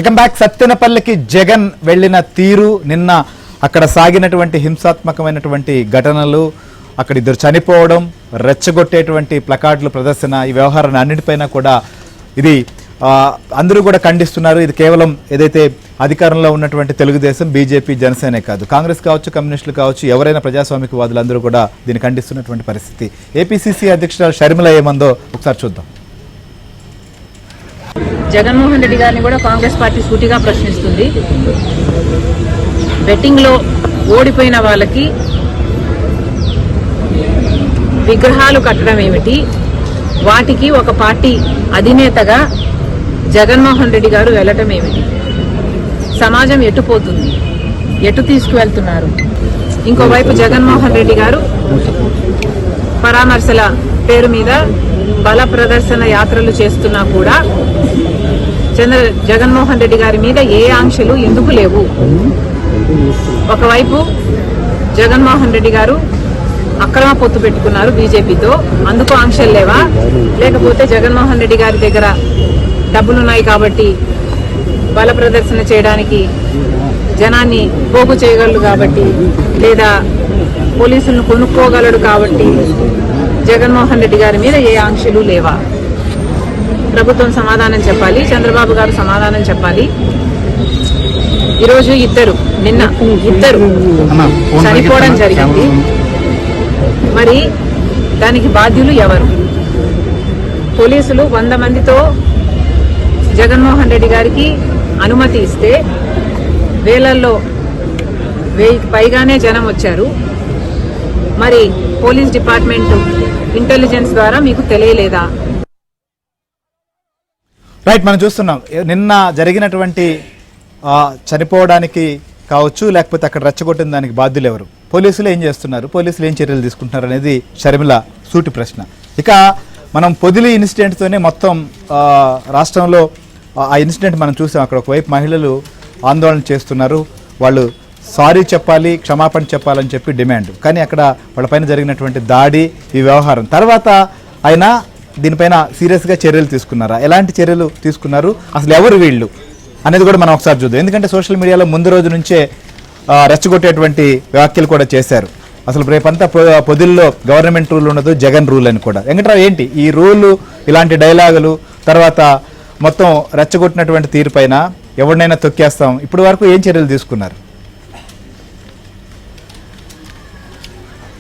Welcome back. సత్తెనపల్లికి Jagan వెళ్లిన తీరు, నిన్న అక్కడ సాగినటువంటి హింసాత్మకమైనటువంటి ఘటనలు, అక్కడ ఇద్దరు చనిపోవడం, రెచ్చగొట్టేటువంటి ప్లకార్డులు ప్రదర్శన, ఈ వ్యవహారాన్ని అన్నిటిపైన కూడా ఇది అందరూ కూడా ఖండిస్తున్నారు. ఇది కేవలం ఏదైతే అధికారంలో ఉన్నటువంటి తెలుగుదేశం, బీజేపీ, జనసేనే కాదు, కాంగ్రెస్ కావచ్చు, కమ్యూనిస్టులు కావచ్చు, ఎవరైనా ప్రజాస్వామికవాదులు అందరూ కూడా దీన్ని ఖండిస్తున్నటువంటి పరిస్థితి. ఏపీసీసీ అధ్యక్షురాలు షర్మిల ఏమందో ఒకసారి చూద్దాం. జగన్మోహన్ రెడ్డి గారిని కూడా కాంగ్రెస్ పార్టీ సూటిగా ప్రశ్నిస్తుంది. బెట్టింగ్ లో ఓడిపోయిన వాళ్ళకి విగ్రహాలు కట్టడం ఏమిటి, వాటికి ఒక పార్టీ అధినేతగా జగన్మోహన్ రెడ్డి గారు వెళ్ళటం ఏమిటి? సమాజం ఎటుపోతుంది, ఎటు తీసుకువెళ్తున్నారు? ఇంకోవైపు జగన్మోహన్ రెడ్డి గారు పరామర్శల పేరు మీద బల ప్రదర్శన యాత్రలు చేస్తున్నా కూడా జగన్మోహన్ రెడ్డి గారి మీద ఏ ఆంక్షలు ఎందుకు లేవు? ఒకవైపు జగన్మోహన్ రెడ్డి గారు అక్రమ పొత్తు పెట్టుకున్నారు బీజేపీతో, అందుకు ఆంక్షలు లేవా? లేకపోతే జగన్మోహన్ రెడ్డి గారి దగ్గర డబ్బులున్నాయి కాబట్టి బల ప్రదర్శన చేయడానికి జనాన్ని పోగు చేయగలడు కాబట్టి, లేదా పోలీసులను కొనుక్కోగలడు కాబట్టి జగన్మోహన్ రెడ్డి గారి మీద ఏ ఆంక్షలు లేవా? ప్రభుత్వం సమాధానం చెప్పాలి, చంద్రబాబు గారు సమాధానం చెప్పాలి. ఈరోజు నిన్న ఇద్దరు చనిపోవడం జరిగింది. మరి దానికి బాధ్యులు ఎవరు? పోలీసులు 100 మందితో జగన్మోహన్ రెడ్డి గారికి అనుమతి ఇస్తే వేలల్లో 1000కి పైగానే జనం వచ్చారు. మరి పోలీస్ డిపార్ట్మెంట్ ఇంటెలిజెన్స్ ద్వారా మీకు తెలియలేదా? రైట్, మనం చూస్తున్నాం నిన్న జరిగినటువంటి చనిపోవడానికి కావచ్చు, లేకపోతే అక్కడ రెచ్చగొట్టిన దానికి బాధ్యులు ఎవరు? పోలీసులు ఏం చేస్తున్నారు, పోలీసులు ఏం చర్యలు తీసుకుంటున్నారు అనేది షర్మిల సూటి ప్రశ్న. ఇక మనం పొదిలి ఇన్సిడెంట్తోనే మొత్తం రాష్ట్రంలో ఆ ఇన్సిడెంట్ మనం చూసాం. అక్కడ ఒకవైపు మహిళలు ఆందోళన చేస్తున్నారు, వాళ్ళు సారీ చెప్పాలి, క్షమాపణ చెప్పాలని చెప్పి డిమాండ్. కానీ అక్కడ వాళ్ళపైన జరిగినటువంటి దాడి, ఈ వ్యవహారం తర్వాత ఆయన దీనిపైన సీరియస్గా చర్యలు తీసుకున్నారా? ఎలాంటి చర్యలు తీసుకున్నారు, అసలు ఎవరు వీళ్ళు అనేది కూడా మనం ఒకసారి చూద్దాం. ఎందుకంటే సోషల్ మీడియాలో ముందు రోజు నుంచే రెచ్చగొట్టేటువంటి వ్యాఖ్యలు కూడా చేశారు. అసలు రేపంతా పొదిల్లో గవర్నమెంట్ రూల్ ఉండదు, జగన్ రూల్ అని కూడా. వెంకట్రావు, ఏంటి ఈ రూలు, ఇలాంటి డైలాగులు, తర్వాత మొత్తం రెచ్చగొట్టినటువంటి తీరుపైన ఎవరినైనా తొక్కేస్తాం, ఇప్పటి వరకు ఏం చర్యలు తీసుకున్నారు?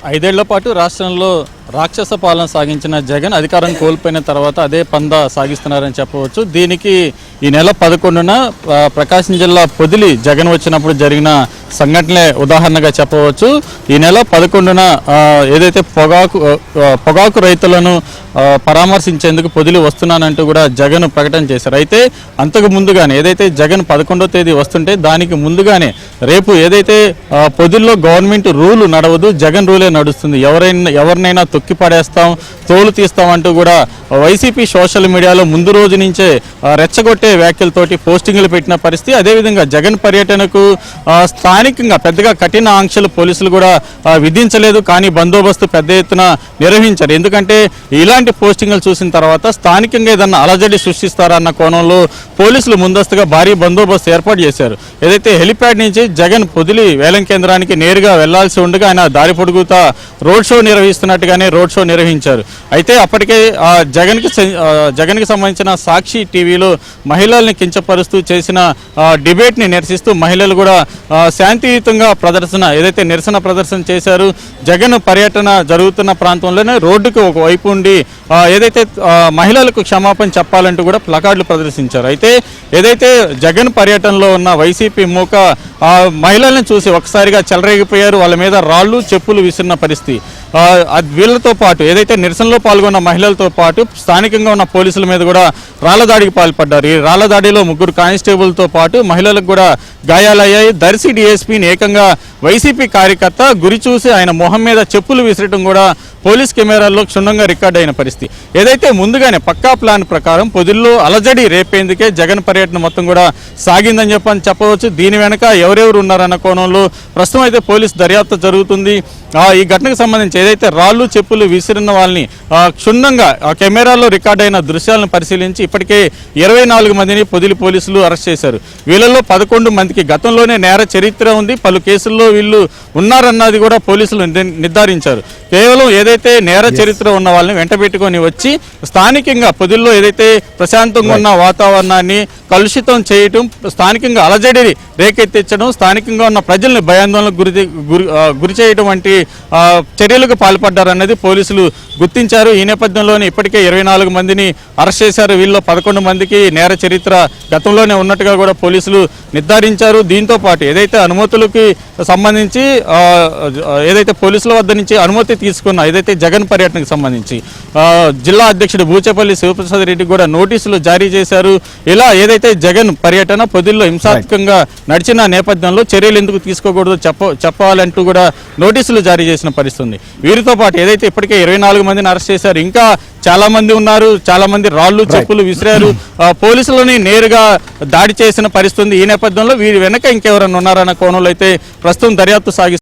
5 ఏళ్ల పాటు రాష్ట్రంలో రాక్షస పాలన సాగించిన జగన్ అధికారం కోల్పోయిన తర్వాత అదే పందా సాగిస్తున్నారని చెప్పవచ్చు. దీనికి ఈ నెల 11న ప్రకాశం జిల్లా పొదిలి జగన్ వచ్చినప్పుడు జరిగిన సంఘటనలే ఉదాహరణగా చెప్పవచ్చు. ఈ నెల 11న ఏదైతే పొగాకు రైతులను పరామర్శించేందుకు పొదిలి వస్తున్నానంటూ కూడా జగన్ ప్రకటన చేశారు. అయితే అంతకు ముందుగానే ఏదైతే జగన్ 11వ తేదీ వస్తుంటే దానికి ముందుగానే రేపు ఏదైతే పొదిల్లో గవర్నమెంట్ రూలు నడవదు, జగన్ రూలే నడుస్తుంది, ఎవరినైనా తొక్కి పడేస్తాం, తోలు తీస్తామంటూ కూడా వైసీపీ సోషల్ మీడియాలో ముందు రోజు నుంచే రెచ్చగొట్టే వ్యాఖ్యలతోటి పోస్టింగ్లు పెట్టిన పరిస్థితి. అదేవిధంగా జగన్ పర్యటనకు స్థానికంగా పెద్దగా కఠిన ఆంక్షలు పోలీసులు కూడా విధించలేదు, కానీ బందోబస్తు పెద్ద ఎత్తున నిర్వహించారు. ఎందుకంటే ఇలాంటి పోస్టింగ్లు చూసిన తర్వాత స్థానికంగా ఏదన్నా అలజడి సృష్టిస్తారన్న కోణంలో పోలీసులు ముందస్తుగా భారీ బందోబస్తు ఏర్పాటు చేశారు. ఏదైతే హెలిప్యాడ్ నుంచి జగన్ పొదిలి వేలం కేంద్రానికి నేరుగా వెళ్లాల్సి ఉండగా ఆయన దారి పొడుగుతా రోడ్ షో నిర్వహిస్తున్నట్టుగానే రోడ్ షో నిర్వహించారు. అయితే అప్పటికే జగన్కి సంబంధించిన సాక్షి టీవీలో మహిళల్ని కించపరుస్తూ చేసిన డిబేట్ని నిరసిస్తూ మహిళలు కూడా శాంతియుతంగా ఏదైతే నిరసన ప్రదర్శన చేశారు. జగన్ పర్యటన జరుగుతున్న ప్రాంతంలోనే రోడ్డుకు ఒకవైపు ఉండి ఏదైతే మహిళలకు క్షమాపణ చెప్పాలంటూ కూడా ప్లకార్డులు ప్రదర్శించారు. అయితే ఏదైతే జగన్ పర్యటనలో ఉన్న వైసీపీ మూక మహిళలను చూసి ఒకసారిగా చెలరేగిపోయారు. వాళ్ళ మీద రాళ్లు, చెప్పులు విసిరిన పరిస్థితి. వీళ్ళతో పాటు ఏదైతే నిరసనలో పాల్గొన్న మహిళలతో పాటు స్థానికంగా ఉన్న పోలీసుల మీద కూడా రాళ్ల దాడికి పాల్పడ్డారు. ఈ రాళ్ల దాడిలో 3 కానిస్టేబుల్తో పాటు మహిళలకు కూడా గాయాలయ్యాయి. దర్శి డీఎస్పీని ఏకంగా వైసీపీ కార్యకర్త గురి చూసి ఆయన మొహం మీద చెప్పులు విసిరడం కూడా పోలీస్ కెమెరాల్లో క్షుణ్ణంగా రికార్డ్ అయిన పరిస్థితి. ఏదైతే ముందుగానే పక్కా ప్లాన్ ప్రకారం పొదిల్లో అలజడి రేపేందుకే జగన్ పర్యటన మొత్తం కూడా సాగిందని చెప్పవచ్చు. దీని వెనక ఎవరెవరు ఉన్నారన్న కోణంలో ప్రస్తుతం అయితే పోలీస్ దర్యాప్తు జరుగుతుంది. ఈ ఘటనకు సంబంధించి ఏదైతే రాళ్ళు చెప్పులు విసిరిన వాళ్ళని క్షుణ్ణంగా కెమెరాలో రికార్డ్ అయిన దృశ్యాలను పరిశీలించి ఇప్పటికే 24 మందిని పొదిలి పోలీసులు అరెస్ట్ చేశారు. వీళ్ళలో 11 మందికి గతంలోనే నేర చరిత్ర ఉంది, పలు కేసుల్లో వీళ్ళు ఉన్నారన్నది కూడా పోలీసులు నిర్ధారించారు. కేవలం ఏదైతే నేర చరిత్ర ఉన్న వాళ్ళని వెంటబెట్టుకొని వచ్చి స్థానికంగా పొదిల్లో ఏదైతే ప్రశాంతంగా ఉన్న వాతావరణాన్ని కలుషితం చేయటం, స్థానికంగా అలజడిని రేకెత్తించడం, స్థానికంగా ఉన్న ప్రజల్ని భయాందోళనకు గురి చేయడం వంటి చర్యలకు పాల్పడ్డారన్నది పోలీసులు గుర్తించారు. ఈ నేపథ్యంలోనే ఇప్పటికే 24 మందిని అరెస్ట్ చేశారు. వీళ్ళలో 11 మందికి నేర చరిత్ర గతంలోనే ఉన్నట్టుగా కూడా పోలీసులు నిర్ధారించారు. దీంతో పాటు ఏదైతే అనుమతులకి సంబంధించి ఏదైతే పోలీసుల వద్ద నుంచి అనుమతి తీసుకున్న ఏదైతే జగన్ పర్యటనకు సంబంధించి జిల్లా అధ్యక్షుడు బూచేపల్లి శివప్రసాద్ రెడ్డి కూడా నోటీసులు జారీ చేశారు. ఇలా ఏదైతే జగన్ పర్యటన పొదిల్లో హింసాత్మకంగా నడిచిన నేపథ్యంలో చర్యలు ఎందుకు తీసుకోకూడదు చెప్పాలంటూ కూడా నోటీసులు జారీ చేసిన పరిస్థితి ఉంది. వీరితో పాటు ఏదైతే ఇప్పటికే 24 మందిని అరెస్ట్ చేశారు, ఇంకా చాలా మంది ఉన్నారు. చాలా మంది రాళ్ళు చెప్పులు విసిరారు, పోలీసులని నేరుగా దాడి చేసిన పరిస్థితి ఉంది. ఈ నేపథ్యంలో వీరి వెనక ఇంకెవరన్నా ఉన్నారన్న కోణంలో అయితే ప్రస్తుతం దర్యాప్తు సాగిస్తారు.